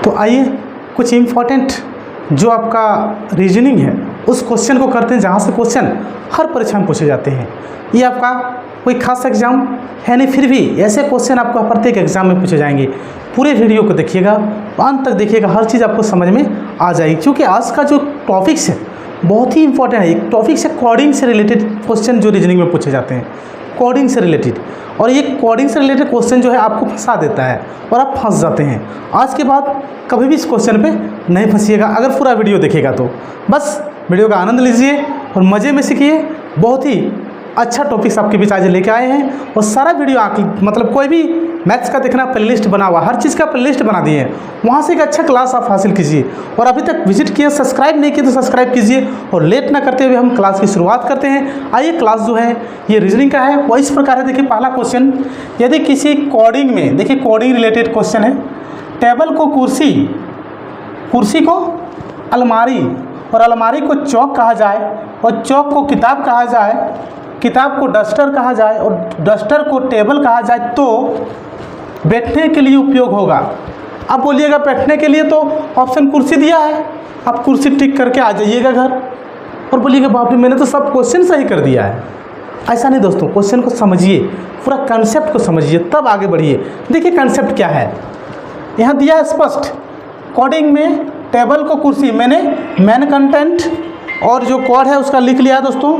तो आइए कुछ इम्पोर्टेंट जो आपका रीजनिंग है उस क्वेश्चन को करते हैं, जहाँ से क्वेश्चन हर परीक्षा में पूछे जाते हैं। ये आपका कोई खास एग्जाम है नहीं, फिर भी ऐसे क्वेश्चन आपको प्रत्येक एग्जाम में पूछे जाएंगे। पूरे वीडियो को देखिएगा, अंत तक देखिएगा, हर चीज़ आपको समझ में आ जाएगी। क्योंकि आज का जो टॉपिक्स है बहुत ही इंपॉर्टेंट है। एक टॉपिक से कोडिंग से रिलेटेड क्वेश्चन जो रीजनिंग में पूछे जाते हैं, कोडिंग से रिलेटेड, और ये कोडिंग से रिलेटेड क्वेश्चन जो है आपको फंसा देता है और आप फंस जाते हैं। आज के बाद कभी भी इस क्वेश्चन पे नहीं फंसिएगा अगर पूरा वीडियो देखेगा तो। बस वीडियो का आनंद लीजिए और मज़े में सीखिए। बहुत ही अच्छा टॉपिक्स आपके बीच आज लेके आए हैं और सारा वीडियो मतलब कोई भी मैथ्स का देखना प्लेलिस्ट बना हुआ, हर चीज़ का प्लेलिस्ट बना दिए हैं, वहाँ से एक अच्छा क्लास आप हासिल कीजिए। और अभी तक विजिट किए, सब्सक्राइब नहीं किए तो सब्सक्राइब कीजिए। और लेट ना करते हुए हम क्लास की शुरुआत करते हैं। आइए, क्लास जो है ये रीजनिंग का है, वो इस प्रकार है। देखिए पहला क्वेश्चन, यदि किसी कोडिंग में, देखिए कोडिंग रिलेटेड क्वेश्चन है, टेबल को कुर्सी, कुर्सी को अलमारी और अलमारी को चौक कहा जाए और चौक को किताब कहा जाए, किताब को डस्टर कहा जाए और डस्टर को टेबल कहा जाए तो बैठने के लिए उपयोग होगा। अब बोलिएगा बैठने के लिए तो ऑप्शन कुर्सी दिया है, आप कुर्सी टिक करके आ जाइएगा घर और बोलिएगा बाप रे मैंने तो सब क्वेश्चन सही कर दिया है। ऐसा नहीं दोस्तों, क्वेश्चन को समझिए, पूरा कंसेप्ट को समझिए तब आगे बढ़िए। देखिए कंसेप्ट क्या है, यहाँ दिया है स्पष्ट, कोडिंग में टेबल को कुर्सी, मैंने मेन कंटेंट और जो कोड है उसका लिख लिया दोस्तों।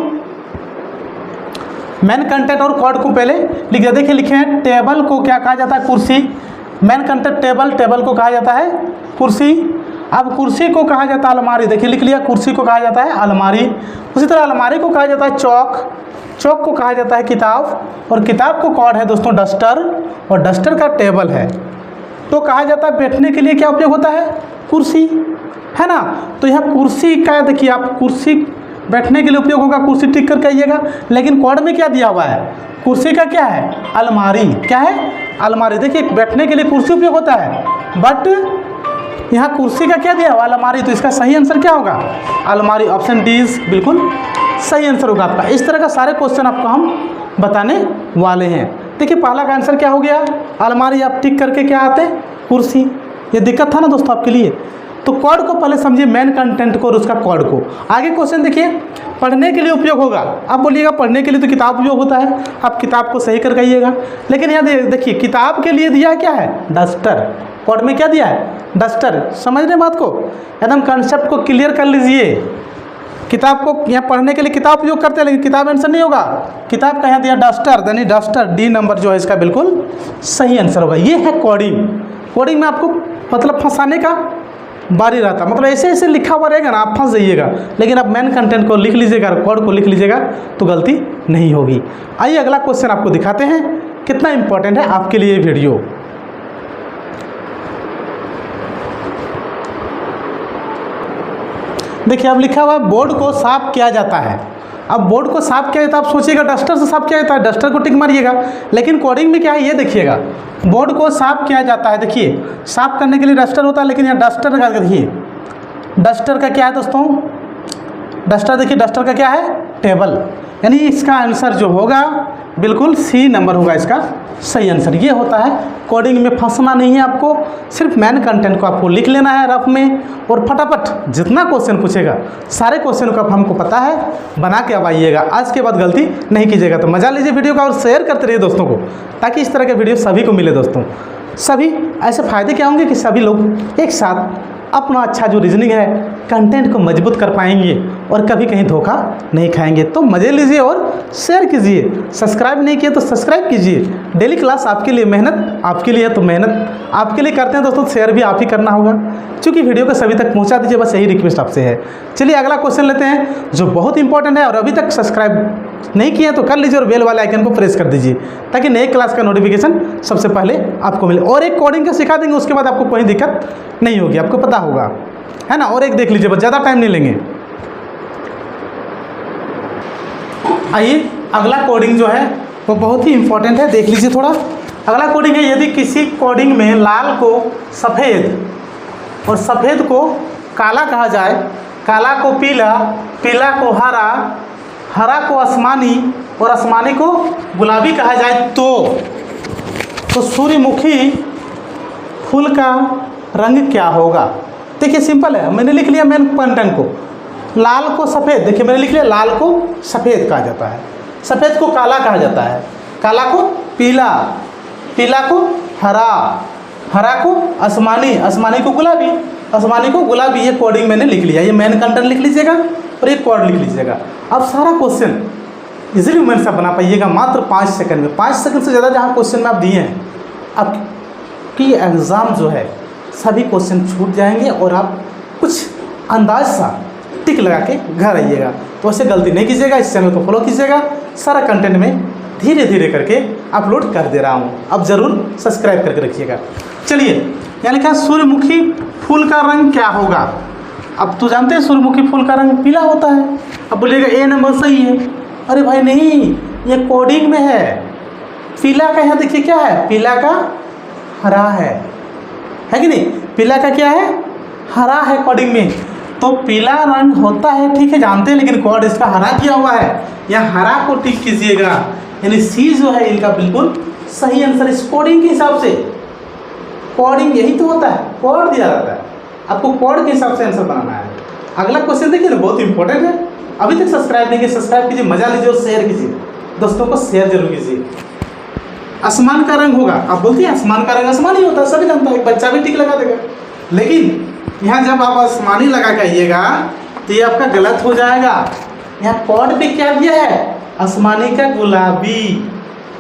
मेन कंटेंट और कोड को पहले लिख दिया। देखिए लिखे हैं, टेबल को क्या कहा जाता है, कुर्सी। मेन कंटेंट टेबल, टेबल को कहा जाता है कुर्सी। अब कुर्सी को कहा जाता है अलमारी, देखिए लिख लिया, कुर्सी को कहा जाता है अलमारी। उसी तरह अलमारी को कहा जाता है चौक, चौक को कहा जाता है किताब, और किताब को कोड है दोस्तों डस्टर, और डस्टर का टेबल है। तो कहा जाता है बैठने के लिए क्या उपयोग होता है, कुर्सी, है ना। तो यहाँ कुर्सी का देखिए, आप कुर्सी बैठने के लिए उपयोग होगा, कुर्सी टिक करके आइएगा। लेकिन कोड में क्या दिया हुआ है, कुर्सी का क्या है, अलमारी, क्या है, अलमारी। देखिए बैठने के लिए कुर्सी उपयोग होता है, बट यहाँ कुर्सी का क्या दिया हुआ, अलमारी। तो इसका सही आंसर क्या होगा, अलमारी। ऑप्शन डी इज बिल्कुल सही आंसर होगा आपका। इस तरह का सारे क्वेश्चन आपको हम बताने वाले हैं। देखिए पहला का आंसर क्या हो गया, अलमारी। आप टिक करके क्या आते, कुर्सी। ये दिक्कत था ना दोस्तों आपके लिए। तो कोड को पहले समझिए, मेन कंटेंट को और उसका कोड को। आगे क्वेश्चन देखिए, पढ़ने के लिए उपयोग होगा। आप बोलिएगा पढ़ने के लिए तो किताब उपयोग होता है, आप किताब को सही कर आइएगा। लेकिन यहाँ देखिए किताब के लिए दिया क्या है, डस्टर। कोड में क्या दिया है, डस्टर। समझ रहे बात को, एकदम कंसेप्ट को क्लियर कर लीजिए। किताब को यहाँ पढ़ने के लिए किताब उपयोग करते हैं, लेकिन किताब आंसर नहीं होगा। किताब का यहाँ दिया डस्टर, यानी डस्टर, डी नंबर जो है इसका बिल्कुल सही आंसर होगा। ये है कोडिंग। कोडिंग में आपको मतलब फंसाने का बारी रहता, मतलब ऐसे ऐसे लिखा हुआ रहेगा ना, आप फंस जाइएगा। लेकिन आप मेन कंटेंट को लिख लीजिएगा, कोड को लिख लीजिएगा तो गलती नहीं होगी। आइए अगला क्वेश्चन आपको दिखाते हैं, कितना इंपॉर्टेंट है आपके लिए वीडियो। देखिए अब लिखा हुआ है, बोर्ड को साफ किया जाता है। अब बोर्ड को साफ किया जाता है, आप सोचिएगा डस्टर से साफ किया जाता है, डस्टर को टिक मारिएगा। लेकिन कोडिंग में क्या है ये देखिएगा, बोर्ड को साफ किया जाता है। देखिए साफ करने के लिए डस्टर होता है, लेकिन यहाँ डस्टर का देखिए, डस्टर का क्या है दोस्तों, डस्टर। देखिए डस्टर का क्या है, टेबल। यानी इसका आंसर जो होगा बिल्कुल सी नंबर होगा इसका सही आंसर। ये होता है कोडिंग में फंसना नहीं है आपको, सिर्फ मेन कंटेंट को आपको लिख लेना है रफ में, और फटाफट जितना क्वेश्चन पूछेगा सारे क्वेश्चन को हमको पता है, बना के अब आइएगा। आज के बाद गलती नहीं कीजिएगा। तो मजा लीजिए वीडियो का और शेयर करते रहिए दोस्तों को, ताकि इस तरह के वीडियो सभी को मिले दोस्तों। सभी ऐसे फ़ायदे क्या होंगे कि सभी लोग एक साथ अपना अच्छा जो रीजनिंग है कंटेंट को मजबूत कर पाएंगे और कभी कहीं धोखा नहीं खाएंगे। तो मज़े लीजिए और शेयर कीजिए। सब्सक्राइब नहीं किए तो सब्सक्राइब कीजिए। डेली क्लास आपके लिए, मेहनत आपके लिए है, तो मेहनत आपके लिए करते हैं दोस्तों, शेयर भी आप ही करना होगा। क्योंकि वीडियो को सभी तक पहुंचा दीजिए, बस यही रिक्वेस्ट आपसे है। चलिए अगला क्वेश्चन लेते हैं जो बहुत इंपॉर्टेंट है, और अभी तक सब्सक्राइब नहीं किए तो कर लीजिए और बेल वाले आइकन को प्रेस कर दीजिए, ताकि नए क्लास का नोटिफिकेशन सबसे पहले आपको मिले। और एक कोडिंग का सिखा देंगे, उसके बाद आपको कोई दिक्कत नहीं होगी, आपको पता होगा, है ना। और एक देख लीजिए, बस ज़्यादा टाइम नहीं लेंगे। आइए अगला कोडिंग जो है वो बहुत ही इंपॉर्टेंट है, देख लीजिए थोड़ा। अगला कोडिंग है, यदि किसी कोडिंग में लाल को सफ़ेद और सफ़ेद को काला कहा जाए, काला को पीला, पीला को हरा, हरा को आसमानी और आसमानी को गुलाबी कहा जाए तो सूर्यमुखी फूल का रंग क्या होगा। देखिए सिंपल है, मैंने लिख लिया मेन कंटेंट को, लाल को सफ़ेद, देखिए मैंने लिख लिया लाल को सफ़ेद कहा जाता है, सफ़ेद को काला कहा जाता है, काला को पीला, पीला को हरा, हरा को आसमानी, आसमानी को गुलाबी, आसमानी को गुलाबी। ये कोडिंग मैंने लिख लिया, ये मेन कंटेंट लिख लीजिएगा और ये कोड लिख लीजिएगा। अब सारा क्वेश्चन इजीली मेरे से बना पाइएगा मात्र 5 सेकंड में। 5 सेकंड से ज़्यादा जहाँ क्वेश्चन में आप दिए हैं, आपकी एग्ज़ाम जो है सभी क्वेश्चन छूट जाएंगे और आप कुछ अंदाज सा टिक लगा के घर आइएगा। तो ऐसे गलती नहीं कीजिएगा, इस चैनल को फॉलो कीजिएगा, सारा कंटेंट में धीरे धीरे करके अपलोड कर दे रहा हूँ, अब ज़रूर सब्सक्राइब करके रखिएगा। चलिए, यहाँ लिखा सूर्यमुखी फूल का रंग क्या होगा। अब तो जानते हैं सूर्यमुखी फूल का रंग पीला होता है। अब बोलिएगा ए नंबर सही है, अरे भाई नहीं, ये कोडिंग में है। पीला का यहाँ देखिए क्या है, पीला का हरा है कि नहीं, पीला का क्या है, हरा है कोडिंग में। तो पीला रंग होता है, ठीक है जानते हैं, लेकिन कोड इसका हरा किया हुआ है, यहाँ हरा को टिक कीजिएगा, यानी सी जो है इनका बिल्कुल सही आंसर इस कोडिंग के हिसाब से। कोडिंग यही तो होता है, कोड दिया जाता है, आपको कोड के हिसाब से आंसर बनाना है। अगला क्वेश्चन देखिए ना, बहुत इंपॉर्टेंट है। अभी तक सब्सक्राइब नहीं किए, सब्सक्राइब कीजिए, मजा लीजिए और शेयर कीजिए, दोस्तों को शेयर जरूर कीजिए। आसमान का रंग होगा, आप बोलते हैं आसमान का रंग आसमानी होता है, सभी जानता है, बच्चा भी टिक लगा देगा। लेकिन यहाँ जब आप आसमानी लगा के आइएगा तो ये आपका गलत हो जाएगा। यहाँ कोड पे क्या दिया है, आसमानी का गुलाबी,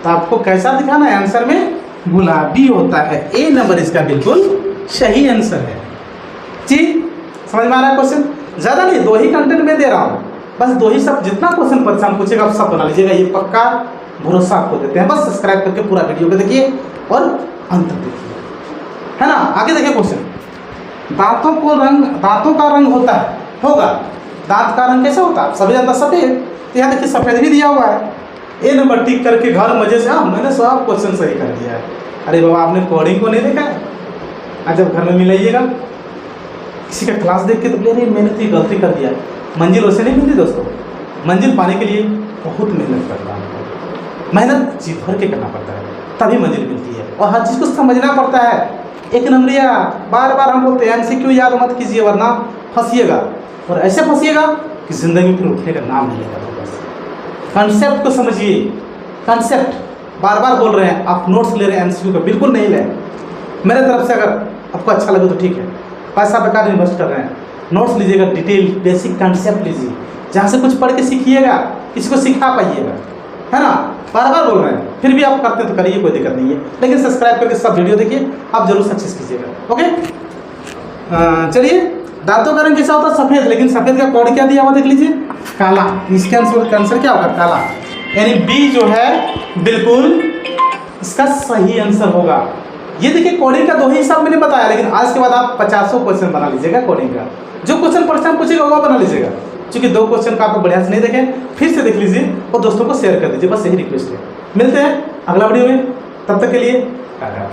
तो आपको कैसा दिखाना है, आंसर में गुलाबी होता है। ए नंबर इसका बिल्कुल सही आंसर है जी। समझ में आ रहा है क्वेश्चन, ज़्यादा नहीं, 2 ही कंटेंट में दे रहा हूँ, बस 2 ही सब, जितना क्वेश्चन परेशान पूछेगा आप सब बना लीजिएगा, ये पक्का भरोसा आपको देते हैं। बस सब्सक्राइब करके पूरा वीडियो को देखिए और अंत तक देखिए, है ना। आगे देखिए क्वेश्चन, दांतों का रंग होगा, दांत का रंग कैसा होता है, सभी जानता सफ़ेद, तो यहाँ देखिए सफ़ेद भी दिया हुआ है। ए नंबर टिक करके घर मजे से, हाँ मैंने सब क्वेश्चन सही कर दिया है। अरे बाबा आपने कोडिंग को नहीं देखा है, आज जब घर में मिलाइएगा किसी का क्लास देख के तो बोले मैंने तो ये गलती कर दिया। मंजिल वैसे नहीं मिलती दोस्तों, मंजिल पाने के लिए बहुत मेहनत करना है, मेहनत जी भर के करना पड़ता है, तभी मंजिल मिलती है। और हर चीज़ को समझना पड़ता है। एक नंबरिया बार बार हम बोलते हैं MCQ याद मत कीजिए वरना फंसिएगा, और ऐसे फंसिएगा कि ज़िंदगी फिर उठने का नाम नहीं लेगा। बस कंसेप्ट को समझिए, कंसेप्ट बार बार बोल रहे हैं, आप नोट्स ले रहे हैं MCQ का, बिल्कुल नहीं लें। मेरे तरफ से अगर आपको अच्छा लगे तो ठीक है, पैसा बेकार इन्वेस्ट कर रहे हैं, नोट्स लीजिएगा, डिटेल बेसिक कंसेप्ट लीजिए, जहाँ से कुछ पढ़ के सीखिएगा, किसी को सिखा पाइएगा, है ना। बार बार बोल रहे हैं, फिर भी आप करते हैं तो करिए, कोई दिक्कत नहीं है, लेकिन सब्सक्राइब करके सब वीडियो देखिए, आप जरूर सक्सेस कीजिएगा। ओके, चलिए, दांतों का रंग कैसा होता है, सफ़ेद, लेकिन सफ़ेद का कोड क्या दिया हुआ देख लीजिए, काला। इसके आंसर क्या होगा, काला, यानी बी जो है बिल्कुल इसका सही आंसर होगा। ये देखिए कोडिंग का 2 ही हिसाब मैंने बताया, लेकिन आज के बाद आप 50 क्वेश्चन बना लीजिएगा कोडिंग का, जो क्वेश्चन परेशान पूछेगा वो बना लीजिएगा। क्योंकि 2 क्वेश्चन का आपको बढ़िया से नहीं देखे, फिर से देख लीजिए और दोस्तों को शेयर कर दीजिए, बस यही रिक्वेस्ट है। मिलते हैं अगला वीडियो में, तब तक के लिए टाटा।